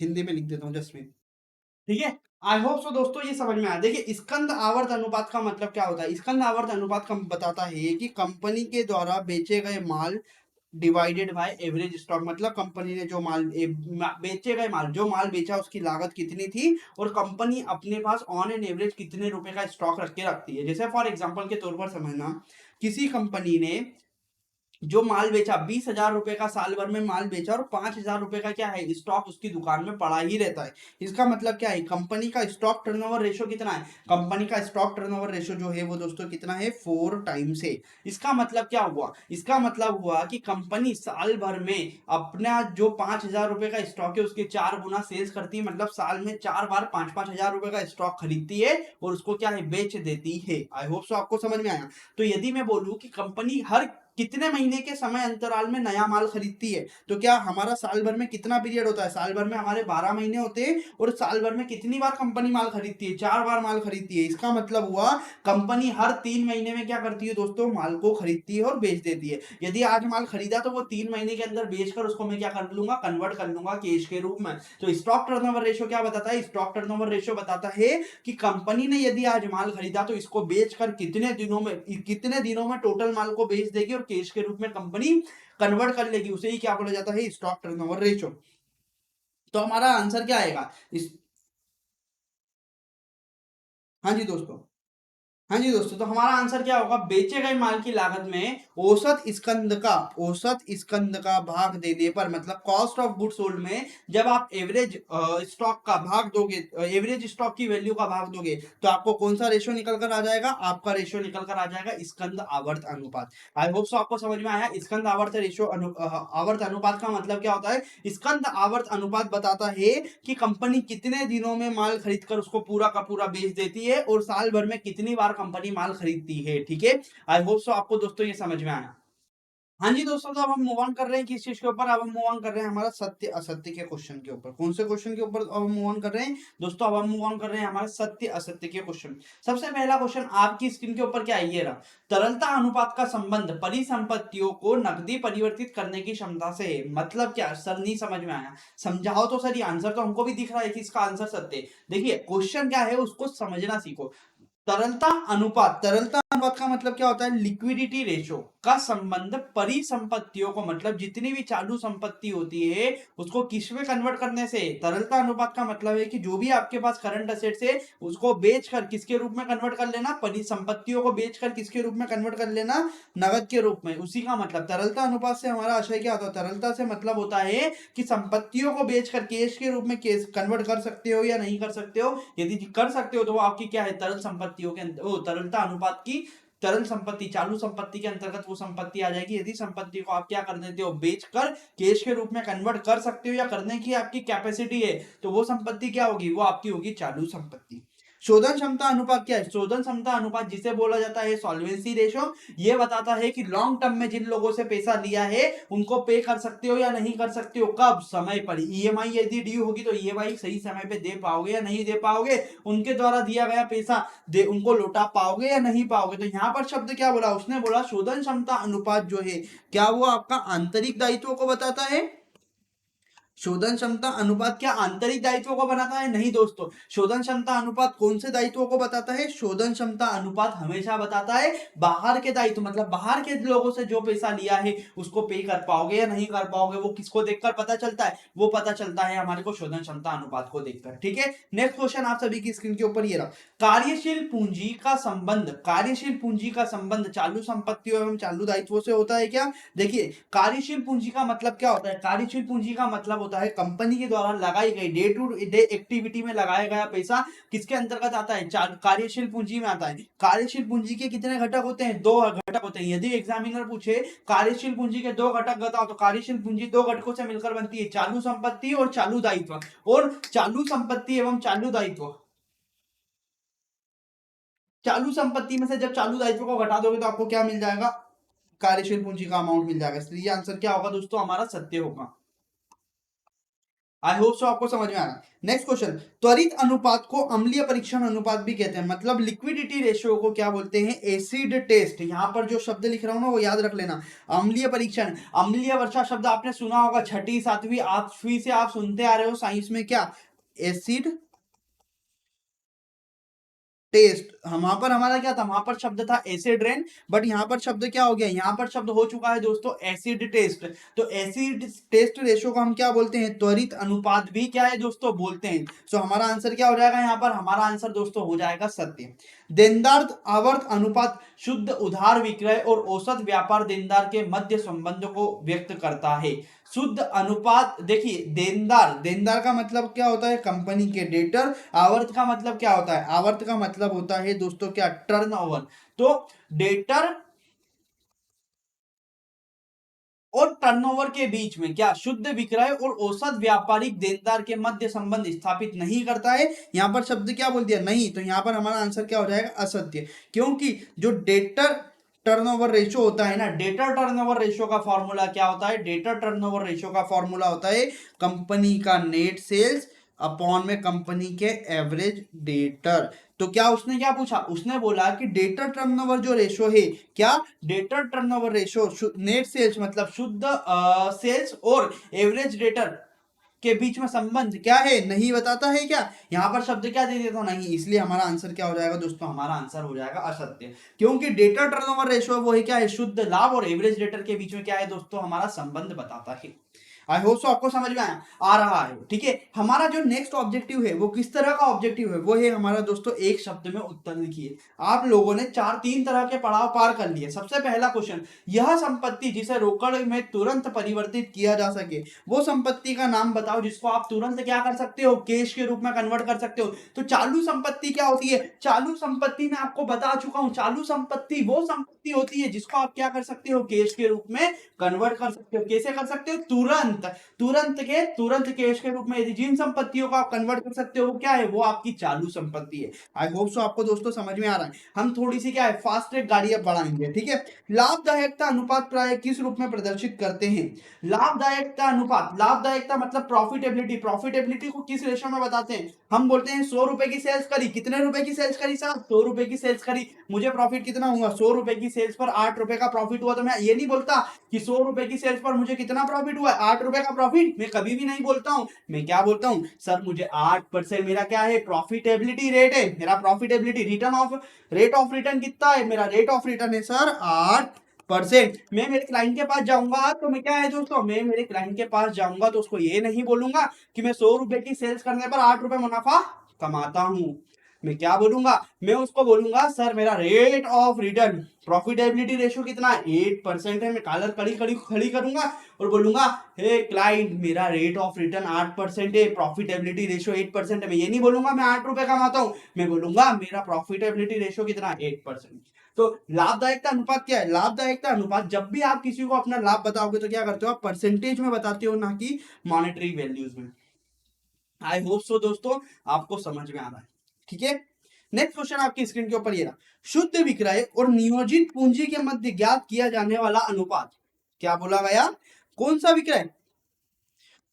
हिंदी में लिख देता हूँ जसमीन। ठीक है, आई होप सो दोस्तों ये समझ में आया। देखिए स्कंद आवर्त अनुपात का मतलब क्या होता है, स्कंद आवर्त अनुपात बताता है कि कंपनी के द्वारा बेचे गए माल डिवाइडेड बाय एवरेज स्टॉक, मतलब कंपनी ने जो माल बेचे गए माल, जो माल बेचा उसकी लागत कितनी थी, और कंपनी अपने पास ऑन एन एवरेज कितने रुपए का स्टॉक रख के रखती है। जैसे फॉर एग्जांपल के तौर पर समझना, किसी कंपनी ने जो माल बेचा 20,000 रुपए का साल भर में माल बेचा, और 5,000 रुपए का क्या है स्टॉक उसकी दुकान में पड़ा ही रहता है। इसका मतलब क्या है, कंपनी का स्टॉक टर्नओवर रेशो कितना है, कंपनी का स्टॉक टर्नओवर रेशो जो है वो दोस्तों कितना है, 4 टाइम्स है। इसका मतलब क्या हुआ, इसका मतलब हुआ कि कंपनी साल भर में अपना जो 5,000 रुपए का स्टॉक है उसके 4 गुना सेल्स करती है, मतलब साल में 4 बार 5-5 हजार रुपए का स्टॉक खरीदती है और उसको क्या है बेच देती है। आई होप सो आपको समझ में आया। तो यदि मैं बोलूं कि कंपनी हर कितने महीने के समय अंतराल में नया माल खरीदती है, तो क्या हमारा साल भर में कितना पीरियड होता है, साल भर में हमारे 12 महीने होते हैं, और साल भर में कितनी बार कंपनी माल खरीदती है, 4 बार माल खरीदती है। इसका मतलब हुआ कंपनी हर 3 महीने में क्या करती है दोस्तों, माल को खरीदती है और बेच देती है। यदि आज माल खरीदा तो वो 3 महीने के अंदर बेचकर उसको मैं क्या कर लूंगा, कन्वर्ट कर लूंगा कैश के रूप में। तो स्टॉक टर्नओवर रेशियो क्या बताता है, स्टॉक टर्नओवर रेशियो बताता है कि कंपनी ने यदि आज माल खरीदा तो इसको बेचकर कितने दिनों में टोटल माल को बेच देगी और कैश के रूप में कंपनी कन्वर्ट कर लेगी, उसे ही क्या बोला जाता है, स्टॉक टर्नओवर रेशियो। तो हमारा आंसर क्या आएगा इस, हाँ जी दोस्तों, हाँ जी दोस्तों, तो हमारा आंसर क्या होगा, बेचे गए माल की लागत में औसत स्कंद का भाग देने पर, मतलब कॉस्ट ऑफ गुड सोल्ड में जब आप एवरेज स्टॉक का भाग दोगे, एवरेज स्टॉक की वैल्यू का भाग दोगे, तो आपको कौन सा रेशियो निकल कर आ जाएगा, आपका रेशियो निकल कर आ जाएगा स्कंद आवर्त अनुपात। आई होप सो आपको समझ में आया। स्कंद आवर्त रेशियो आवर्त अनुपात का मतलब क्या होता है, स्कंद आवर्त अनुपात बताता है कि कंपनी कितने दिनों में माल खरीदकर उसको पूरा का पूरा बेच देती है, और साल भर में कितनी बार कंपनी माल खरीदती है। ठीक है, आई होप सो आपको दोस्तों ये समझ में आया। हाँ जी दोस्तों, तो अब हम मूव ऑन कर रहे हैं किस चीज के ऊपर, अब हम मूव ऑन कर रहे हैं हमारा सत्य असत्य के क्वेश्चन के ऊपर। कौन से क्वेश्चन के ऊपर अब हम मूव ऑन कर रहे हैं दोस्तों, अब हम मूव ऑन कर रहे हैं हमारे सत्य असत्य के क्वेश्चन। सबसे पहला क्वेश्चन आपकी स्क्रीन के ऊपर क्या है, ये रहा, तरलता अनुपात का संबंध परिसंपत्तियों को नकदी परिवर्तित करने की क्षमता से है। मतलब क्या सर, नहीं समझ में आया, समझाओ तो सर। ये आंसर तो हमको भी दिख रहा है कि इसका आंसर सत्य है। देखिए क्वेश्चन क्या है उसको समझना सीखो। तरलता अनुपात का मतलब क्या होता है, लिक्विडिटी रेशो का संबंध परिसंपत्तियों को, मतलब जितनी भी चालू संपत्ति होती है उसको किस में कन्वर्ट करने से। तरलता अनुपात का मतलब है कि जो भी आपके पास करंट असेट्स है उसको बेचकर किसके रूप में कन्वर्ट कर लेना, परिसंपत्तियों को बेचकर किसके रूप में कन्वर्ट कर लेना, नगद के रूप में। उसी का मतलब तरलता अनुपात से हमारा आशय क्या होता है, तरलता से मतलब होता है कि संपत्तियों को बेचकर कैश के रूप में कैश कन्वर्ट कर सकते हो या नहीं कर सकते हो। यदि कर सकते हो तो वो आपकी क्या है, तरल संपत्तियों के तरलता अनुपात की तरल संपत्ति, चालू संपत्ति के अंतर्गत वो संपत्ति आ जाएगी। यदि संपत्ति को आप क्या कर देते हो, बेचकर कैश के रूप में कन्वर्ट कर सकते हो या करने की आपकी कैपेसिटी है, तो वो संपत्ति क्या होगी, वो आपकी होगी चालू संपत्ति। शोधन क्षमता अनुपात क्या है, शोधन क्षमता अनुपात जिसे बोला जाता है सॉल्वेंसी रेशो, ये बताता है कि लॉन्ग टर्म में जिन लोगों से पैसा लिया है उनको पे कर सकते हो या नहीं कर सकते हो, कब, समय पर। ईएमआई यदि ड्यू होगी तो ईएमआई सही समय पे दे पाओगे या नहीं दे पाओगे, उनके द्वारा दिया गया पैसा दे उनको लौटा पाओगे या नहीं पाओगे। तो यहाँ पर शब्द क्या बोला, उसने बोला शोधन क्षमता अनुपात जो है क्या वो आपका आंतरिक दायित्व को बताता है। शोधन क्षमता अनुपात क्या आंतरिक दायित्वों को बनाता है, नहीं दोस्तों। शोधन क्षमता अनुपात कौन से दायित्वों को बताता है, शोधन क्षमता अनुपात हमेशा बताता है बाहर के दायित्व, मतलब बाहर के लोगों से जो पैसा लिया है उसको पे कर पाओगे या नहीं कर पाओगे, वो किसको देखकर पता चलता है, वो पता चलता है हमारे को शोधन क्षमता अनुपात को देखकर। ठीक है, नेक्स्ट क्वेश्चन आप सभी की स्क्रीन के ऊपर ये रहा, कार्यशील पूंजी का संबंध, कार्यशील पूंजी का संबंध चालू संपत्तियों एवं चालू दायित्वों से होता है क्या। देखिए कार्यशील पूंजी का मतलब क्या होता है, कार्यशील पूंजी का मतलब होता है कंपनी के द्वारा लगाई गई डे टू डे एक्टिविटी में लगाया गया पैसा किसके अंतर्गत आता है, कार्यशील पूंजी में आता है। कार्यशील पूंजी के कितने घटक होते हैं, दो घटक होते हैं। यदि एग्जामिनर पूछे कार्यशील पूंजी के दो घटक बताओ, तो कार्यशील पूंजी दो घटकों से मिलकर बनती है, चालू संपत्ति और चालू दायित्व। और चालू संपत्ति एवं चालू दायित्व, चालू संपत्ति में से जब चालू दायित्व को घटा दोगे तो आपको क्या मिल जाएगा, कार्यशील पूंजी का अमाउंट मिल जाएगा। इसलिए आंसर क्या होगा दोस्तों, हमारा सत्य होगा। आई होप सो आपको समझ में आ रहा है। नेक्स्ट क्वेश्चन, त्वरित अनुपात को अम्लीय परीक्षण अनुपात भी कहते हैं, मतलब लिक्विडिटी रेशियो को क्या बोलते हैं, एसिड टेस्ट। यहां पर जो शब्द लिख रहा हूं ना वो याद रख लेना, अम्लीय परीक्षण। अम्लीय वर्षा शब्द आपने सुना होगा, छठी सातवीं आठवीं से आप सुनते आ रहे हो साइंस में, क्या एसिड टेस्ट। वहां पर हमारा क्या था, वहां पर शब्द था एसिड रेन, बट यहाँ पर शब्द क्या हो गया, यहाँ पर शब्द हो चुका है दोस्तों एसिड टेस्ट। तो एसिड टेस्ट रेशो को हम क्या बोलते हैं, त्वरित अनुपात भी क्या है दोस्तों बोलते हैं। सो हमारा आंसर क्या हो जाएगा, यहाँ पर हमारा आंसर दोस्तों हो जाएगा सत्य। देनदार आवर्त अनुपात शुद्ध उधार विक्रय और औसत व्यापार देनदार के मध्य संबंध को व्यक्त करता है। शुद्ध अनुपात, देखिए देनदार, देनदार का मतलब क्या होता है, कंपनी के डेटर। आवर्त का मतलब क्या होता है, आवर्त का मतलब होता है दोस्तों क्या, टर्नओवर। तो डेटर और टर्नओवर के बीच में क्या शुद्ध विक्रय और औसत व्यापारिक देनदार के मध्य संबंध स्थापित नहीं करता है। यहां पर शब्द क्या बोल दिया, नहीं, तो यहां पर हमारा आंसर क्या हो जाएगा, असत्य। क्योंकि जो डेटर टर्नओवर रेशो होता है ना, डेटर टर्नओवर रेशो का फॉर्मूला क्या होता है, डेटर टर्नओवर रेशो का फॉर्मूला होता है कंपनी का नेट सेल्स अपॉन में कंपनी के एवरेज डेटर। तो क्या उसने क्या पूछा, उसने बोला कि डेटर टर्नओवर जो रेशो है, क्या debtor turnover ratio net sales मतलब शुद्ध सेल्स और एवरेज डेटर के बीच में संबंध क्या है, नहीं बताता है क्या। यहां पर शब्द क्या दे देता हूं, नहीं, इसलिए हमारा आंसर क्या हो जाएगा दोस्तों, हमारा आंसर हो जाएगा असत्य। क्योंकि डेटर टर्नओवर रेशो वो है क्या है, शुद्ध लाभ और एवरेज डेटर के बीच में क्या है दोस्तों, हमारा संबंध बताता है। आई होप सो आपको समझ में आ रहा है, ठीक है। हमारा जो नेक्स्ट ऑब्जेक्टिव है वो किस तरह का ऑब्जेक्टिव है, वो है हमारा दोस्तों एक शब्द में उत्तर लिखिए। आप लोगों ने तीन तरह के पड़ाव पार कर लिए। सबसे पहला क्वेश्चन, यह संपत्ति जिसे रोकड़ में तुरंत परिवर्तित किया जा सके, वो संपत्ति का नाम बताओ जिसको आप तुरंत क्या कर सकते हो, कैश के रूप में कन्वर्ट कर सकते हो। तो चालू संपत्ति क्या होती है, चालू संपत्ति में आपको बता चुका हूं, चालू संपत्ति वो संपत्ति होती है जिसको आप क्या कर सकते हो, कैश के रूप में कन्वर्ट कर सकते हो। कैसे कर सकते हो, तुरंत, तुरंत कैश के रूप में। यदि जिन संपत्तियों को आप कन्वर्ट कर सकते हो वो क्या है, वो आपकी चालू संपत्ति है। आई होप सो आपको दोस्तों समझ में आ रहा है। हम थोड़ी सी क्या है फास्ट ट्रैक गाड़ी अब बढ़ाएंगे, ठीक है। लाभदायकता अनुपात प्राय किस रूप में प्रदर्शित करते हैं, लाभदायकता अनुपात, लाभदायकता मतलब प्रॉफिटेबिलिटी, प्रॉफिटेबिलिटी को किस रेशो में बताते हैं, हम बोलते हैं 100 रुपए की सेल्स करी, कितने रुपए की सेल्स करी साहब, 100 रुपए की सेल्स करी, मुझे प्रॉफिट कितना हुआ, 100 रुपए की सेल्स पर 8 रुपए का प्रॉफिट हुआ। तो मैं ये नहीं बोलता कि 100 रुपए की सेल्स पर मुझे कितना प्रॉफिट हुआ, 8 रुपए का प्रॉफिट, मैं कभी भी नहीं बोलता हूं। मैं क्या बोलता हूं, सर मुझे 8% मेरा क्या है, प्रॉफिटेबिलिटी रेट है, मेरा profitability return of rate of return कितना है, मेरा रेट ऑफ रिटर्न है सर 8%। मैं मेरे क्लाइंट के पास जाऊंगा तो मैं क्या है दोस्तों, मैं मेरे क्लाइंट के पास जाऊंगा तो उसको ये नहीं बोलूंगा कि मैं 100 रुपए की सेल्स करने पर 8 रुपए मुनाफा कमाता हूं। मैं क्या बोलूंगा, मैं उसको बोलूंगा सर मेरा rate of return, profitability ratio कितना है, 8% है। मैं कॉलर खड़ी करूंगा और बोलूंगा हे क्लाइंट मेरा रेट ऑफ रिटर्न 8% है, प्रॉफिटेबिलिटी रेशियो 8% है। मैं ये नहीं बोलूंगा मैं 8 रुपए कमाता हूं, मैं बोलूंगा मेरा प्रॉफिटेबिलिटी रेशियो कितना है, 8%। तो लाभदायकता अनुपात क्या है, लाभदायकता अनुपात जब भी आप किसी को अपना लाभ बताओगे तो क्या करते हो, आप परसेंटेज में बताते हो, ना कि मॉनेटरी वैल्यूज में। आई होप सो दोस्तों आपको समझ में आ रहा है, ठीक है। नेक्स्ट क्वेश्चन आपकी स्क्रीन के ऊपर ये रहा, शुद्ध विक्रय और नियोजित पूंजी के मध्य ज्ञात किया जाने वाला अनुपात, क्या बोला गया, कौन सा विक्रय,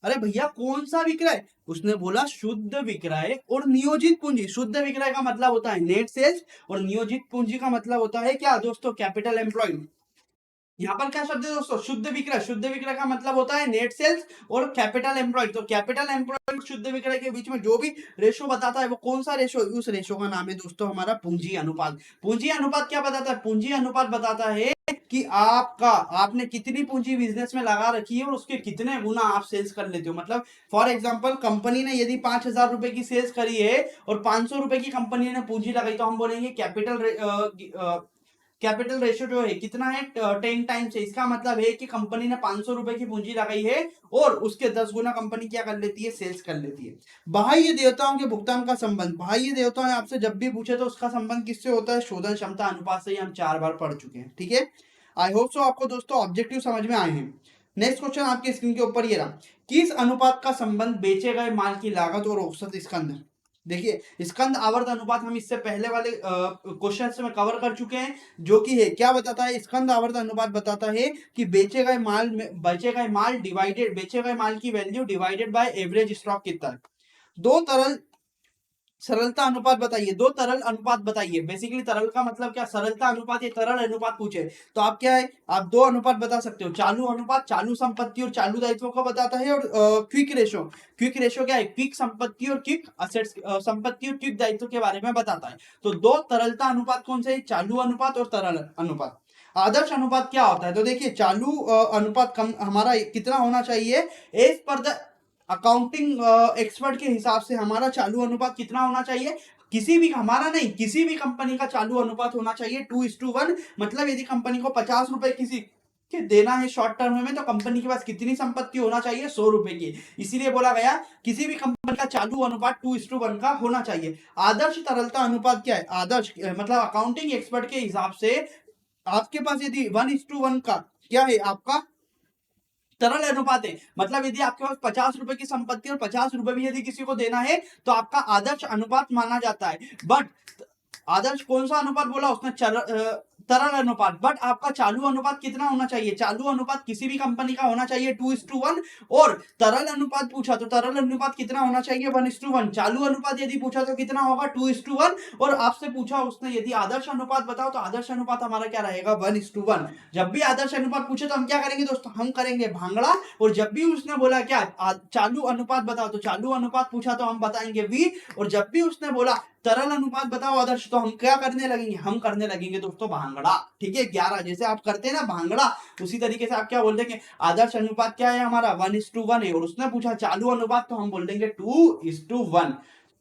अरे भैया कौन सा विक्रय, उसने बोला शुद्ध विक्रय और नियोजित पूंजी। शुद्ध विक्रय का मतलब होता है नेट सेल्स और नियोजित पूंजी का मतलब होता है क्या दोस्तों, कैपिटल एम्प्लॉयड। यहाँ पर क्या शब्द है दोस्तों, शुद्ध विक्रय, शुद्ध विक्रय का मतलब होता है नेट सेल्स और कैपिटल एम्प्लॉयड। तो कैपिटल एम्प्लॉयड शुद्ध विक्रय के बीच में जो भी रेशो बताता है वो कौन सा रेशो, उस रेशो का नाम है दोस्तों हमारा पूंजी अनुपात। पूंजी अनुपात क्या बताता है, पूंजी अनुपात बताता है कि आपने कितनी पूंजी बिजनेस में लगा रखी है और उसके कितने गुना आप सेल्स कर लेते हो। मतलब फॉर एग्जांपल कंपनी ने यदि 5,000 रुपए की सेल्स करी है और 500 रुपए की कंपनी ने पूंजी लगाई, तो हम बोलेंगे कैपिटल रेशियो जो है कितना है 10 टाइम्स है। इसका मतलब है कि कंपनी ने 500 रुपए की पूंजी लगाई है और उसके 10 गुना कंपनी क्या कर लेती है, सेल्स कर लेती है। बाह्य देवताओं के भुगतान का संबंध, बाह्य देवताओं ने आपसे जब भी पूछे तो उसका संबंध किससे होता है, शोधन क्षमता अनुपात से। हम 4 बार पढ़ चुके हैं, ठीक है। आई होप सो आपको दोस्तों ऑब्जेक्टिव समझ में आए हैं। नेक्स्ट क्वेश्चन आपकी स्क्रीन के ऊपर ये रहा, किस अनुपात का संबंध बेचे गए माल की लागत और औसत स्कंध। देखिए स्कंद आवर्त अनुपात हम इससे पहले वाले क्वेश्चन में कवर कर चुके हैं, जो कि है क्या बताता है, स्कंद आवर्त अनुपात बताता है कि बेचे गए माल डिवाइडेड, बेचे गए माल की value divided by average stock कितना है। दो तरल सरलता अनुपात बताइए, दो तरल अनुपात बताइए। बेसिकली तरल का मतलब क्या, सरलता अनुपात या तरल अनुपात पूछे तो आप क्या है, आप दो अनुपात बता सकते हो, चालू अनुपात चालू संपत्ति और चालू दायित्वों का बताता है, और क्विक रेशो, क्विक रेशो क्या है, क्विक संपत्ति और क्विक असेट्स, संपत्ति और क्विक दायित्व के बारे में बताता है। तो दो तरलता अनुपात कौन से है, चालू अनुपात और तरल अनुपात। आदर्श अनुपात क्या होता है, तो देखिए चालू अनुपात कम हमारा कितना होना चाहिए, as per the accounting expert के हिसाब से हमारा चालू अनुपात कितना होना चाहिए, किसी भी, हमारा नहीं, किसी भी कंपनी का चालू अनुपात होना चाहिए 2:1। मतलब यदि कंपनी को 50 रुपए किसी के देना है शॉर्ट टर्म में, तो कंपनी के पास कितनी संपत्ति होना चाहिए, 100 रुपए की। इसीलिए बोला गया किसी भी कंपनी का चालू अनुपात 2:1 का होना चाहिए। आदर्श तरलता अनुपात क्या है, आदर्श मतलब अकाउंटिंग एक्सपर्ट के हिसाब से आपके पास यदि 1:1 का क्या है, आपका तरल अनुपात है। मतलब यदि आपके पास 50 रुपए की संपत्ति और 50 रुपए भी यदि किसी को देना है तो आपका आदर्श अनुपात माना जाता है। बट आदर्श कौन सा अनुपात बोला उसने, तरल अनुपात। बट आपका चालू अनुपात कितना होना चाहिए, चालू अनुपात किसी भी कंपनी का होना चाहिए 2:1। और तरल अनुपात पूछा तो तरल अनुपात कितना होना चाहिए, 1:1। चालू अनुपात यदि पूछा तो कितना होगा, 2:1। और आपसे पूछा उसने यदि आदर्श अनुपात बताओ तो आदर्श अनुपात हमारा क्या रहेगा, 1:1। जब भी आदर्श अनुपात पूछे तो हम क्या करेंगे दोस्तों, हम करेंगे भांगड़ा। और जब भी उसने बोला क्या चालू अनुपात बताओ तो चालू अनुपात पूछा तो हम बताएंगे वी। और जब भी उसने बोला तरल अनुपात बताओ आदर्श, तो हम क्या करने लगेंगे, हम करने लगेंगे दोस्तों भांगड़ा। ठीक है, 11 जैसे आप करते हैं ना भांगड़ा, उसी तरीके से आप क्या बोल देंगे, आदर्श अनुपात क्या है हमारा 1:1 है। और उसने पूछा चालू अनुपात तो हम बोल देंगे 2:1,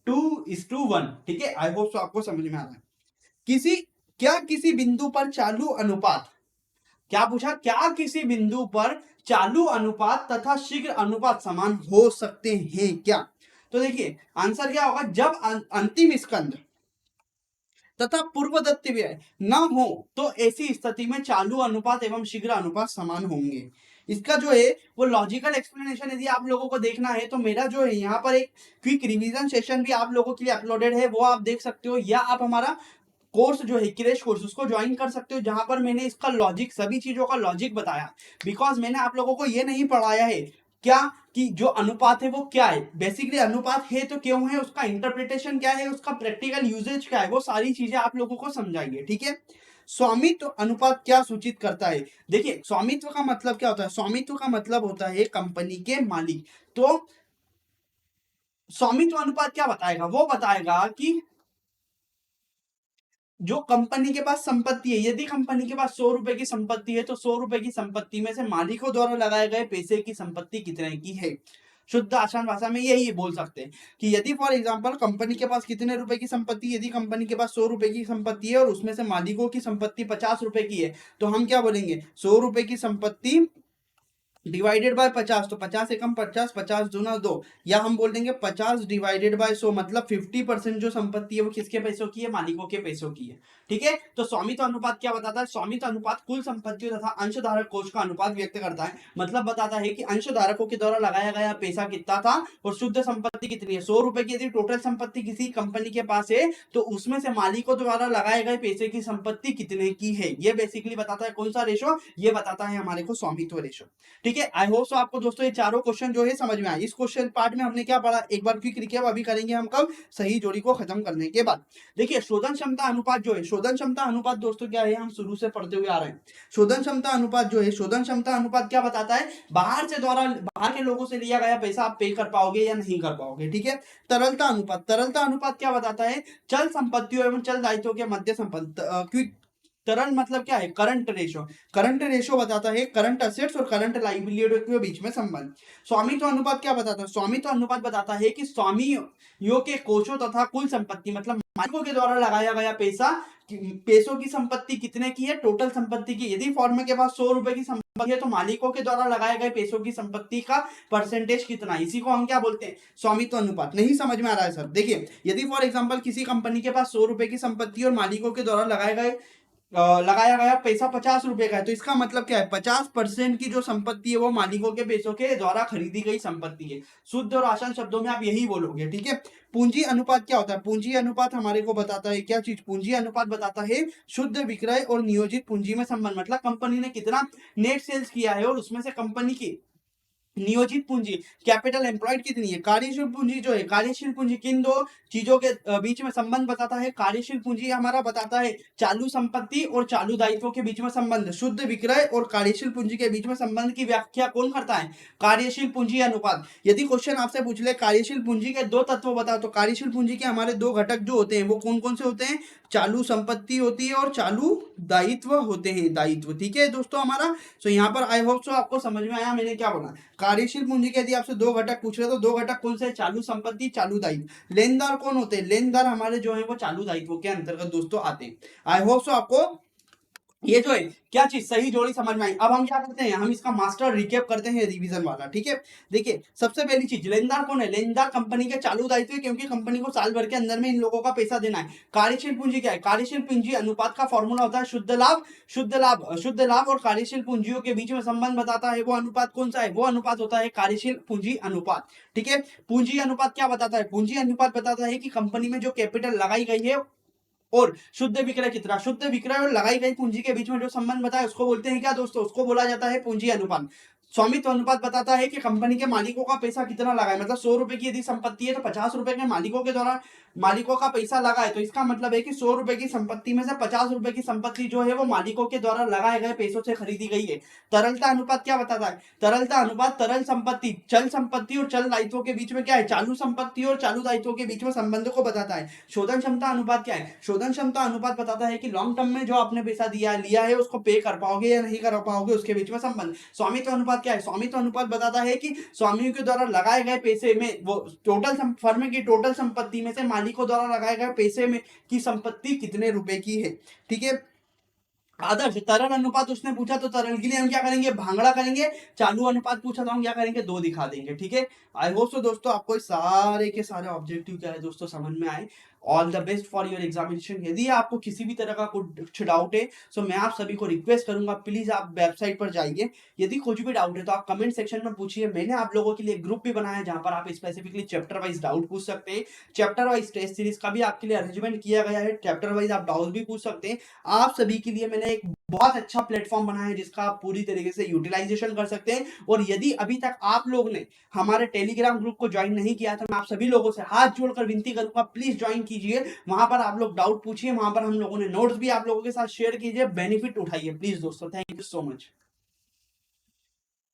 2:1। ठीक है, आई होप सो आपको समझ में आ रहा है। किसी बिंदु पर चालू अनुपात, क्या पूछा, क्या किसी बिंदु पर चालू अनुपात तथा शीघ्र अनुपात समान हो सकते हैं क्या। तो देखिए आंसर क्या होगा, जब अंतिम स्कंद तथा पूर्वदत्त व्यय न हो तो ऐसी स्थिति में चालू अनुपात एवं शीघ्र अनुपात समान होंगे। इसका जो है वो लॉजिकल एक्सप्लेनेशन यदि आप लोगों को देखना है तो मेरा जो है यहाँ पर एक क्विक रिवीजन सेशन भी आप लोगों के लिए अपलोडेड है, वो आप देख सकते हो, या आप हमारा कोर्स जो है क्रैश कोर्स उसको ज्वाइन कर सकते हो, जहां पर मैंने इसका लॉजिक, सभी चीजों का लॉजिक बताया। बिकॉज मैंने आप लोगों को ये नहीं पढ़ाया है क्या कि जो अनुपात है वो क्या है, बेसिकली अनुपात है तो क्यों है, उसका इंटरप्रिटेशन क्या है, उसका प्रैक्टिकल यूजेज क्या है, वो सारी चीजें आप लोगों को समझाइए। ठीक है, स्वामित्व अनुपात क्या सूचित करता है। देखिए स्वामित्व का मतलब क्या होता है, स्वामित्व का मतलब होता है कंपनी के मालिक। तो स्वामित्व अनुपात क्या बताएगा, वो बताएगा कि जो कंपनी के पास संपत्ति है, यदि कंपनी के पास 100 रुपए की संपत्ति है तो 100 रुपए की संपत्ति में से मालिकों द्वारा लगाए गए पैसे की संपत्ति कितने की है। शुद्ध आसान भाषा में यही बोल सकते हैं कि यदि फॉर एग्जांपल कंपनी के पास कितने रुपए की संपत्ति, यदि कंपनी के पास 100 रुपए की संपत्ति है और उसमें से मालिकों की संपत्ति 50 रुपए की है, तो हम क्या बोलेंगे, 100 रुपए की संपत्ति डिवाइडेड बाय 50, तो 50 एकम 50, 50 दूना 2, या हम बोल देंगे 50 डिवाइडेड बाय 100, मतलब 50% जो संपत्ति है वो किसके पैसों की है, मालिकों के पैसों की है। ठीक है, तो स्वामित्व अनुपात क्या बताता है, स्वामित्व अनुपात कुल संपत्तियों तथा अंशधारक कोष का अनुपात व्यक्त करता है। मतलब बताता है कि अंशधारकों के द्वारा लगाया गया पैसा कितना था और शुद्ध संपत्ति कितनी है। 100 रुपए की यदि टोटल संपत्ति किसी कंपनी के पास है तो उसमें से मालिकों द्वारा लगाए गए पैसे की संपत्ति कितने की है, ये बेसिकली बताता है कौन सा रेशो, ये बताता है हमारे को स्वामित्व रेशो। ठीक है, आई होप सो आपको दोस्तों ये चारों क्वेश्चन जो है समझ में आए। इस क्वेश्चन पार्ट में हमने क्या पढ़ा, एक बार क्विक रिकैप अभी करेंगे हम कब, सही जोड़ी को खत्म करने के बाद। देखिए शोधन क्षमता अनुपात जो है, शोधन क्षमता अनुपात दोस्तों क्या है, हम शुरू से पढ़ते हुए आ रहे हैं। शोधन क्षमता अनुपात जो है, शोधन क्षमता अनुपात क्या बताता है, बाहर के लोगों से लिया गया पैसा आप पे कर पाओगे या नहीं कर पाओगे। ठीक है, तरलता अनुपात, तरलता अनुपात क्या बताता है, चल संपत्तियों एवं चल दायित्वों के मध्य संबंध, तरल मतलब क्या है? Current ratio. करंट रेशो बताता है करंट असेट्स और करंट लाइबिलिटी के बीच में संबंध। स्वामित्व अनुपात क्या बताता है? स्वामित्व अनुपात बताता है कि स्वामियों के कोषों तथा कुल संपत्ति मतलब मालिकों के द्वारा लगाया गया पैसों की संपत्ति कितने की है? टोटल संपत्ति की। यदि फॉर्म के पास 100 रुपए की संपत्ति है तो मालिकों के द्वारा लगाए गए पैसों की संपत्ति का परसेंटेज कितना है? इसी को हम क्या बोलते हैं? स्वामित्व अनुपात। नहीं समझ में आ रहा है सर? देखिए, यदि फॉर एग्जांपल किसी कंपनी के पास 100 रुपए की संपत्ति और मालिकों के द्वारा लगाया गया पैसा 50 रुपए का है, तो इसका मतलब क्या है? 50% की जो संपत्ति है वो मालिकों के पैसों के द्वारा खरीदी गई संपत्ति है। शुद्ध और आसान शब्दों में आप यही बोलोगे, ठीक है। पूंजी अनुपात क्या होता है? पूंजी अनुपात हमारे को बताता है क्या चीज? पूंजी अनुपात बताता है शुद्ध विक्रय और नियोजित पूंजी में संबंध। मतलब कंपनी ने कितना नेट सेल्स किया है और उसमें से कंपनी की नियोजित पूंजी कैपिटल एम्प्लॉयड कितनी है। कार्यशील पूंजी जो है, कार्यशील पूंजी किन दो चीजों के बीच में संबंध बताता है? कार्यशील पूंजी हमारा बताता है चालू संपत्ति और चालू दायित्वों के बीच में संबंध। शुद्ध विक्रय और कार्यशील पूंजी के बीच में संबंध की व्याख्या कौन करता है? कार्यशील पूंजी अनुपात। यदि क्वेश्चन आपसे पूछ ले कार्यशील पूंजी के दो तत्व बताओ, तो कार्यशील पूंजी के हमारे दो घटक जो होते हैं वो कौन कौन से होते हैं? चालू संपत्ति होती है और चालू दायित्व होते हैं, दायित्व। ठीक है दोस्तों हमारा। तो यहाँ पर आई होप सो आपको समझ में आया मैंने क्या बोला। कार्यशील पूंजी के यदि आपसे दो घटक पूछ रहे तो दो घटक कौन से? चालू संपत्ति, चालू दायित्व। लेनदार कौन होते हैं? लेनदार हमारे जो है वो चालू दायित्व के अंतर्गत दोस्तों आते हैं। आई होप सो आपको ये जो है क्या चीज सही जोड़ी समझ में आई। अब हम क्या करते हैं? हम इसका मास्टर रिकेप करते हैं रिवीजन वाला, ठीक है। देखिए, सबसे पहली चीज, लेनदार कौन है? लेनदार कंपनी के चालू दायित्व है, क्योंकि कंपनी को साल भर के अंदर में इन लोगों का पैसा देना है। कार्यशील पूंजी क्या है? कार्यशील पूंजी अनुपात का फॉर्मूला होता है शुद्ध लाभ। शुद्ध लाभ और कार्यशील पूंजियों के बीच में संबंध बताता है वो अनुपात कौन सा है? वो अनुपात होता है कार्यशील पूंजी अनुपात, ठीक है। पूंजी अनुपात क्या बताता है? पूंजी अनुपात बताता है कि कंपनी में जो कैपिटल लगाई गई है और शुद्ध विक्रय कितना। शुद्ध विक्रय और लगाई गई पूंजी के बीच में जो संबंध बताया उसको बोलते हैं क्या दोस्तों? उसको बोला जाता है पूंजी अनुपात। स्वामित्व अनुपात बताता है कि कंपनी के मालिकों का पैसा कितना लगा है। मतलब 100 रुपए की यदि संपत्ति है तो 50 रुपए के मालिकों के द्वारा मालिकों का पैसा लगा है, तो इसका मतलब है कि 100 रुपए की संपत्ति में से 50 रुपए की संपत्ति जो है वो मालिकों के द्वारा लगाए गए पैसों से खरीदी गई है। तरलता अनुपात क्या बताता है? तरलता अनुपात तरल संपत्ति, चल संपत्ति और चल दायित्वों के बीच में क्या है? चालू संपत्ति और चालू दायित्वों के बीच में संबंध को बताता है। शोधन क्षमता अनुपात क्या है? शोधन क्षमता अनुपात बताता है कि लॉन्ग टर्म में जो आपने पैसा लिया है उसको पे कर पाओगे या नहीं कर पाओगे, उसके बीच में संबंध। स्वामित्व अनुपात क्या है? स्वामित्व अनुपात बताता है कि स्वामियों के द्वारा लगाए गए पैसे में वो टोटल फर्म की टोटल संपत्ति में से मालिकों द्वारा लगाए गए पैसे में की संपत्ति कितने रुपए की है, ठीक है। आदर्श तरल अनुपात उसने पूछा तो तरल के लिए हम क्या करेंगे? भांगड़ा करेंगे। चालू अनुपात पूछा तो हम क्या करेंगे? दो दिखा देंगे, ठीक है। आई होप सो दोस्तों आपको सारे के सारे ऑब्जेक्टिव क्या है दोस्तों समझ में आए। All the best for your examination. यदि आपको किसी भी तरह का कुछ डाउट है तो मैं आप सभी को रिक्वेस्ट करूंगा प्लीज आप वेबसाइट पर जाइए। यदि कुछ भी डाउट है तो आप कमेंट सेक्शन में पूछिए। मैंने आप लोगों के लिए ग्रुप भी बनाया है जहां पर आप स्पेसिफिकली चैप्टर वाइज डाउट पूछ सकते हैं। चैप्टर वाइज टेस्ट सीरीज का भी आपके लिए अरेंजमेंट किया गया है। चैप्टर वाइज आप डाउट भी पूछ सकते हैं। आप सभी के लिए मैंने एक बहुत अच्छा प्लेटफॉर्म बनाया है जिसका आप पूरी तरीके से यूटिलाइजेशन कर सकते हैं। और यदि अभी तक आप लोग ने हमारे टेलीग्राम ग्रुप को ज्वाइन नहीं किया तो मैं आप सभी लोगों से हाथ जोड़कर विनती करूंगा प्लीज ज्वाइन कीजिए। वहां पर आप लोग डाउट पूछिए, वहां पर हम लोगों ने नोट्स भी आप लोगों के साथ शेयर कीजिए, बेनिफिट उठाइए प्लीज दोस्तों। Thank you so much.